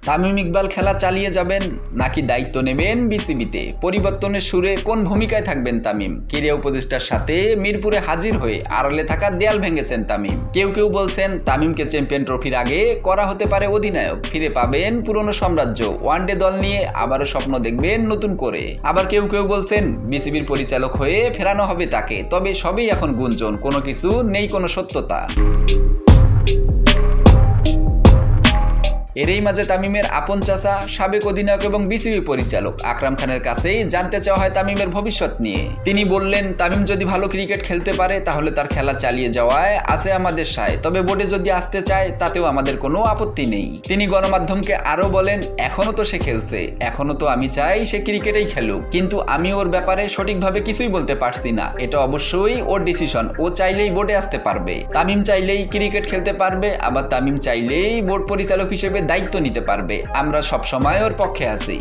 তামিম ইকবাল খেলা চালিয়ে যাবেন নাকি দায়িত্ব নেবেন বিসিবিতে? পরিবর্তনের সুরে কোন ভূমিকায় থাকবেন তামিম? ক্রীড়া উপদেষ্টার সাথে মিরপুরে হাজির হয়ে আড়ালে থাকা দেয়াল ভেঙেছেন তামিম। কেউ কেউ বলছেন তামিমকে চ্যাম্পিয়ন ট্রফির আগে করা হতে পারে অধিনায়ক, ফিরে পাবেন পুরনো সাম্রাজ্য, ওয়ানডে দল নিয়ে আবারও স্বপ্ন দেখবেন নতুন করে। আবার কেউ কেউ বলছেন বিসিবির পরিচালক হয়ে ফেরানো হবে তাকে। তবে সবই এখন গুঞ্জন, কোনো কিছু নেই কোনো সত্যতা। এরই মাঝে তামিমের আপন চাচা, সাবেক অধিনায়ক এবং বিসিবি পরিচালক আকরাম খানের কাছেই জানতে চাওয়া হয় তামিমের ভবিষ্যৎ নিয়ে। তিনি বললেন, তামিম যদি ভালো ক্রিকেট খেলতে পারে তাহলে তার খেলা চালিয়ে যাওয়ায় আছে আমাদের সায়, তবে বোর্ডে যদি আসতে চায় তাতেও আমাদের কোনো আপত্তি নেই। তিনি গণমাধ্যমকে আরও বলেন, এখনো তো সে খেলছে, এখনো তো আমি চাই সে ক্রিকেটেই খেলুক, কিন্তু আমি ওর ব্যাপারে সঠিকভাবে কিছুই বলতে পারছি না। এটা অবশ্যই ওর ডিসিশন, ও চাইলেই বোর্ডে আসতে পারবে। তামিম চাইলেই ক্রিকেট খেলতে পারবে, আবার তামিম চাইলেই বোর্ড পরিচালক হিসেবে দায়িত্ব নিতে পারবে। আমরা সবসময় ওর পক্ষে আছি।